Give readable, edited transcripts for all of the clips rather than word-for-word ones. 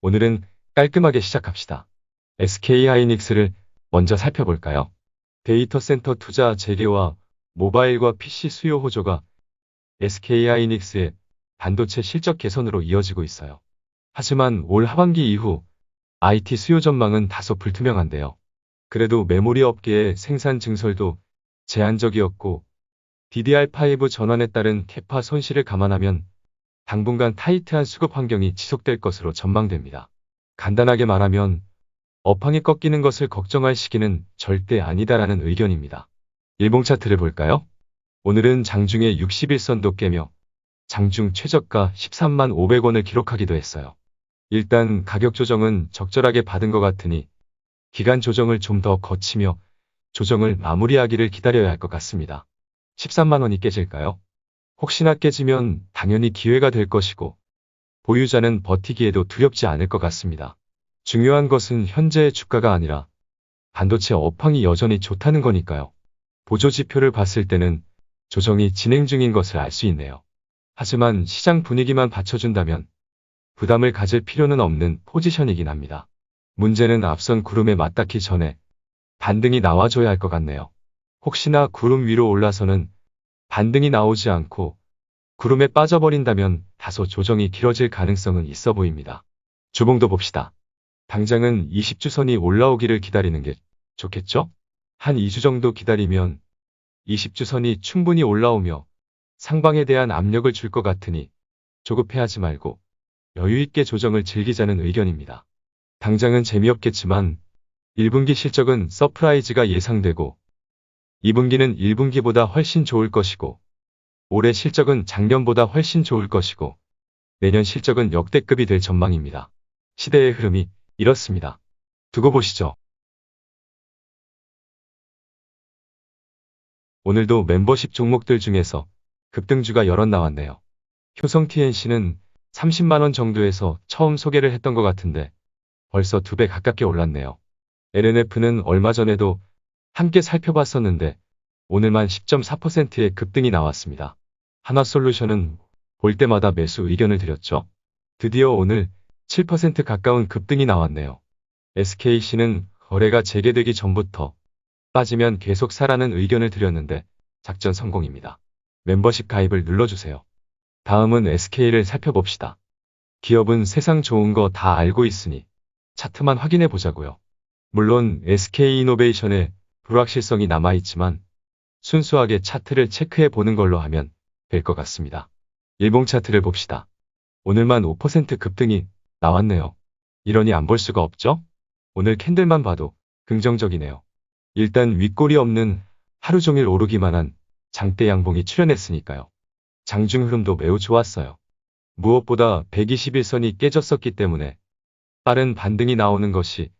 오늘은 깔끔하게 시작합시다. SK하이닉스를 먼저 살펴볼까요? 데이터 센터 투자 재개와 모바일과 PC 수요 호조가 SK하이닉스의 반도체 실적 개선으로 이어지고 있어요. 하지만 올 하반기 이후 IT 수요 전망은 다소 불투명한데요. 그래도 메모리 업계의 생산 증설도 제한적이었고 DDR5 전환에 따른 캐파 손실을 감안하면 당분간 타이트한 수급 환경이 지속될 것으로 전망됩니다. 간단하게 말하면 업황이 꺾이는 것을 걱정할 시기는 절대 아니다라는 의견입니다. 일봉 차트를 볼까요? 오늘은 장중에 61선도 깨며 장중 최저가 13만 500원을 기록하기도 했어요. 일단 가격 조정은 적절하게 받은 것 같으니 기간 조정을 좀 더 거치며 조정을 마무리하기를 기다려야 할 것 같습니다. 13만 원이 깨질까요? 혹시나 깨지면 당연히 기회가 될 것이고 보유자는 버티기에도 두렵지 않을 것 같습니다. 중요한 것은 현재의 주가가 아니라 반도체 업황이 여전히 좋다는 거니까요. 보조 지표를 봤을 때는 조정이 진행 중인 것을 알 수 있네요. 하지만 시장 분위기만 받쳐준다면 부담을 가질 필요는 없는 포지션이긴 합니다. 문제는 앞선 구름에 맞닿기 전에 반등이 나와줘야 할 것 같네요. 혹시나 구름 위로 올라서는 반등이 나오지 않고 구름에 빠져버린다면 다소 조정이 길어질 가능성은 있어 보입니다. 주봉도 봅시다. 당장은 20주선이 올라오기를 기다리는 게 좋겠죠? 한 2주 정도 기다리면 20주선이 충분히 올라오며 상방에 대한 압력을 줄 것 같으니 조급해하지 말고 여유있게 조정을 즐기자는 의견입니다. 당장은 재미없겠지만 1분기 실적은 서프라이즈가 예상되고 2분기는 1분기보다 훨씬 좋을 것이고 올해 실적은 작년보다 훨씬 좋을 것이고 내년 실적은 역대급이 될 전망입니다. 시대의 흐름이 이렇습니다. 두고 보시죠. 오늘도 멤버십 종목들 중에서 급등주가 여럿 나왔네요. 효성 TNC는 30만원 정도에서 처음 소개를 했던 것 같은데 벌써 2배 가깝게 올랐네요. LNF는 얼마 전에도 함께 살펴봤었는데 오늘만 10.4%의 급등이 나왔습니다. 하나솔루션은 볼 때마다 매수 의견을 드렸죠. 드디어 오늘 7% 가까운 급등이 나왔네요. SKC는 거래가 재개되기 전부터 빠지면 계속 사라는 의견을 드렸는데 작전 성공입니다. 멤버십 가입을 눌러주세요. 다음은 SK를 살펴봅시다. 기업은 세상 좋은 거 다 알고 있으니 차트만 확인해 보자고요. 물론 SK이노베이션의 불확실성이 남아있지만 순수하게 차트를 체크해 보는 걸로 하면 될 것 같습니다. 일봉 차트를 봅시다. 오늘만 5% 급등이 나왔네요. 이러니 안 볼 수가 없죠? 오늘 캔들만 봐도 긍정적이네요. 일단 윗골이 없는 하루 종일 오르기만 한 장대 양봉이 출현했으니까요. 장중 흐름도 매우 좋았어요. 무엇보다 121선이 깨졌었기 때문에 빠른 반등이 나오는 것이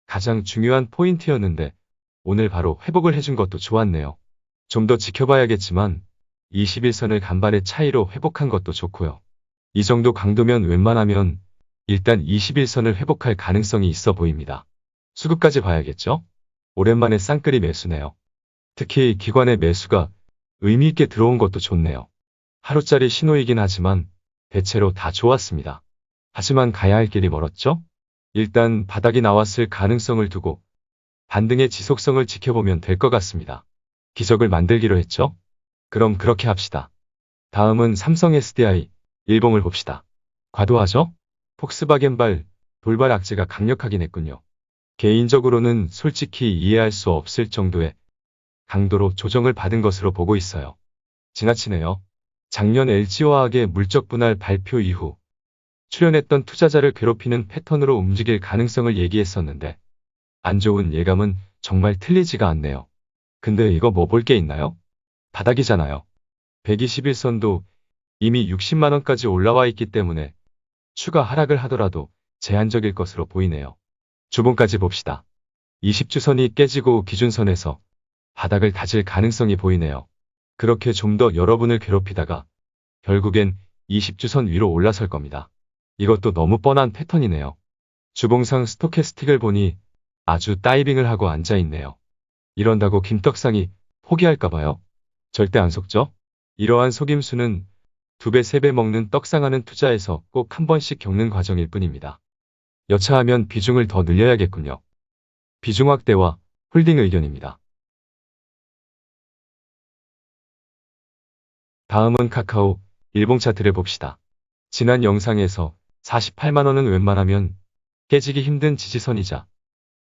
가장 중요한 포인트였는데 오늘 바로 회복을 해준 것도 좋았네요. 좀 더 지켜봐야겠지만 21선을 간발의 차이로 회복한 것도 좋고요. 이 정도 강도면 웬만하면 일단 21선을 회복할 가능성이 있어 보입니다. 수급까지 봐야겠죠? 오랜만에 쌍끌이 매수네요. 특히 기관의 매수가 의미있게 들어온 것도 좋네요. 하루짜리 신호이긴 하지만 대체로 다 좋았습니다. 하지만 가야 할 길이 멀었죠? 일단 바닥이 나왔을 가능성을 두고 반등의 지속성을 지켜보면 될 것 같습니다. 기적을 만들기로 했죠? 그럼 그렇게 합시다. 다음은 삼성 SDI, 일봉을 봅시다. 과도하죠? 폭스바겐발, 돌발 악재가 강력하긴 했군요. 개인적으로는 솔직히 이해할 수 없을 정도의 강도로 조정을 받은 것으로 보고 있어요. 지나치네요. 작년 LG화학의 물적 분할 발표 이후 출연했던 투자자를 괴롭히는 패턴으로 움직일 가능성을 얘기했었는데 안 좋은 예감은 정말 틀리지가 않네요. 근데 이거 뭐 볼 게 있나요? 바닥이잖아요. 121선도 이미 60만원까지 올라와 있기 때문에 추가 하락을 하더라도 제한적일 것으로 보이네요. 주봉까지 봅시다. 20주선이 깨지고 기준선에서 바닥을 다질 가능성이 보이네요. 그렇게 좀 더 여러분을 괴롭히다가 결국엔 20주선 위로 올라설 겁니다. 이것도 너무 뻔한 패턴이네요. 주봉상 스토캐스틱을 보니 아주 다이빙을 하고 앉아있네요. 이런다고 김떡상이 포기할까봐요? 절대 안 속죠? 이러한 속임수는 2배, 3배 먹는 떡상하는 투자에서 꼭 한 번씩 겪는 과정일 뿐입니다. 여차하면 비중을 더 늘려야겠군요. 비중 확대와 홀딩 의견입니다. 다음은 카카오 일봉 차트를 봅시다. 지난 영상에서 48만 원은 웬만하면 깨지기 힘든 지지선이자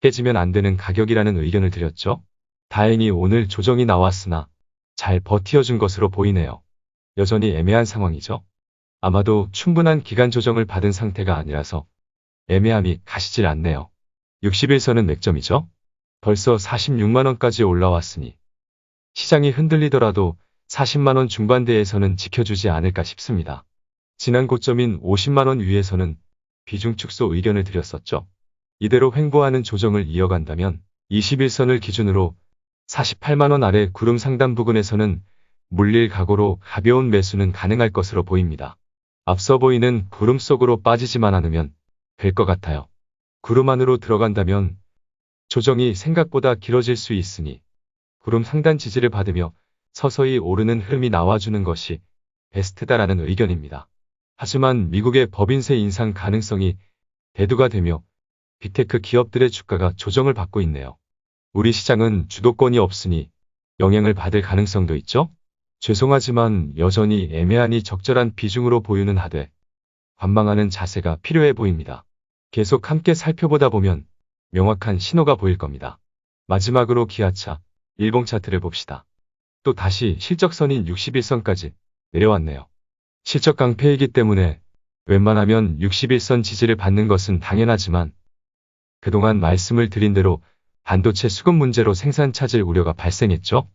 깨지면 안 되는 가격이라는 의견을 드렸죠. 다행히 오늘 조정이 나왔으나 잘 버티어준 것으로 보이네요. 여전히 애매한 상황이죠. 아마도 충분한 기간 조정을 받은 상태가 아니라서 애매함이 가시질 않네요. 60일선은 맥점이죠. 벌써 46만 원까지 올라왔으니 시장이 흔들리더라도 40만 원 중반대에서는 지켜주지 않을까 싶습니다. 지난 고점인 50만 원 위에서는 비중 축소 의견을 드렸었죠. 이대로 횡보하는 조정을 이어간다면 21선을 기준으로 48만 원 아래 구름 상단 부근에서는 물릴 각오로 가벼운 매수는 가능할 것으로 보입니다. 앞서 보이는 구름 속으로 빠지지만 않으면 될 것 같아요. 구름 안으로 들어간다면 조정이 생각보다 길어질 수 있으니 구름 상단 지지를 받으며 서서히 오르는 흐름이 나와주는 것이 베스트다라는 의견입니다. 하지만 미국의 법인세 인상 가능성이 대두가 되며 빅테크 기업들의 주가가 조정을 받고 있네요. 우리 시장은 주도권이 없으니 영향을 받을 가능성도 있죠? 죄송하지만 여전히 애매하니 적절한 비중으로 보유는 하되 관망하는 자세가 필요해 보입니다. 계속 함께 살펴보다 보면 명확한 신호가 보일 겁니다. 마지막으로 기아차 일봉 차트를 봅시다. 또 다시 실적선인 61선까지 내려왔네요. 실적 강패이기 때문에 웬만하면 61선 지지를 받는 것은 당연하지만 그동안 말씀을 드린 대로 반도체 수급 문제로 생산 차질 우려가 발생했죠.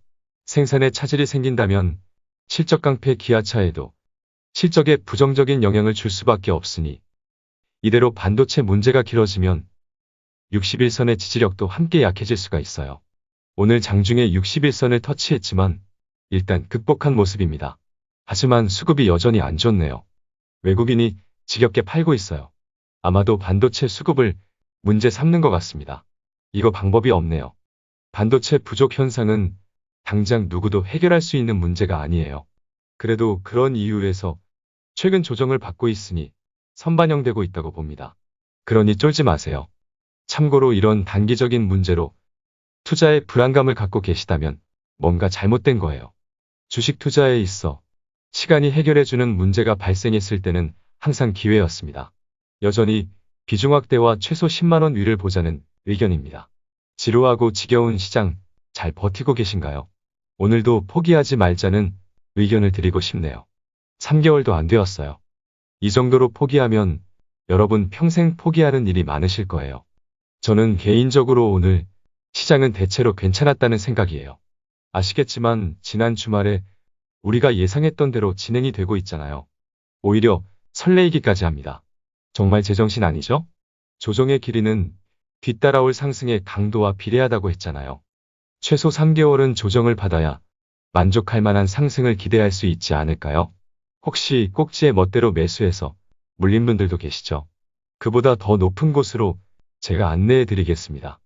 생산에 차질이 생긴다면 실적 강패 기아차에도 실적에 부정적인 영향을 줄 수밖에 없으니 이대로 반도체 문제가 길어지면 61선의 지지력도 함께 약해질 수가 있어요. 오늘 장중에 61선을 터치했지만 일단 극복한 모습입니다. 하지만 수급이 여전히 안 좋네요. 외국인이 지겹게 팔고 있어요. 아마도 반도체 수급을 문제 삼는 것 같습니다. 이거 방법이 없네요. 반도체 부족 현상은 당장 누구도 해결할 수 있는 문제가 아니에요. 그래도 그런 이유에서 최근 조정을 받고 있으니 선반영되고 있다고 봅니다. 그러니 쫄지 마세요. 참고로 이런 단기적인 문제로 투자에 불안감을 갖고 계시다면 뭔가 잘못된 거예요. 주식 투자에 있어 시간이 해결해주는 문제가 발생했을 때는 항상 기회였습니다. 여전히 비중 확대와 최소 10만 원 위를 보자는 의견입니다. 지루하고 지겨운 시장 잘 버티고 계신가요? 오늘도 포기하지 말자는 의견을 드리고 싶네요. 3개월도 안 되었어요. 이 정도로 포기하면 여러분 평생 포기하는 일이 많으실 거예요. 저는 개인적으로 오늘 시장은 대체로 괜찮았다는 생각이에요. 아시겠지만 지난 주말에 우리가 예상했던 대로 진행이 되고 있잖아요. 오히려 설레이기까지 합니다. 정말 제정신 아니죠? 조정의 길이는 뒤따라올 상승의 강도와 비례하다고 했잖아요. 최소 3개월은 조정을 받아야 만족할 만한 상승을 기대할 수 있지 않을까요? 혹시 꼭지의 멋대로 매수해서 물린 분들도 계시죠? 그보다 더 높은 곳으로 제가 안내해 드리겠습니다.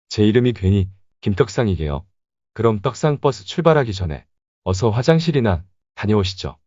제 이름이 괜히 김떡상이게요. 그럼 떡상 버스 출발하기 전에 어서 화장실이나 다녀오시죠.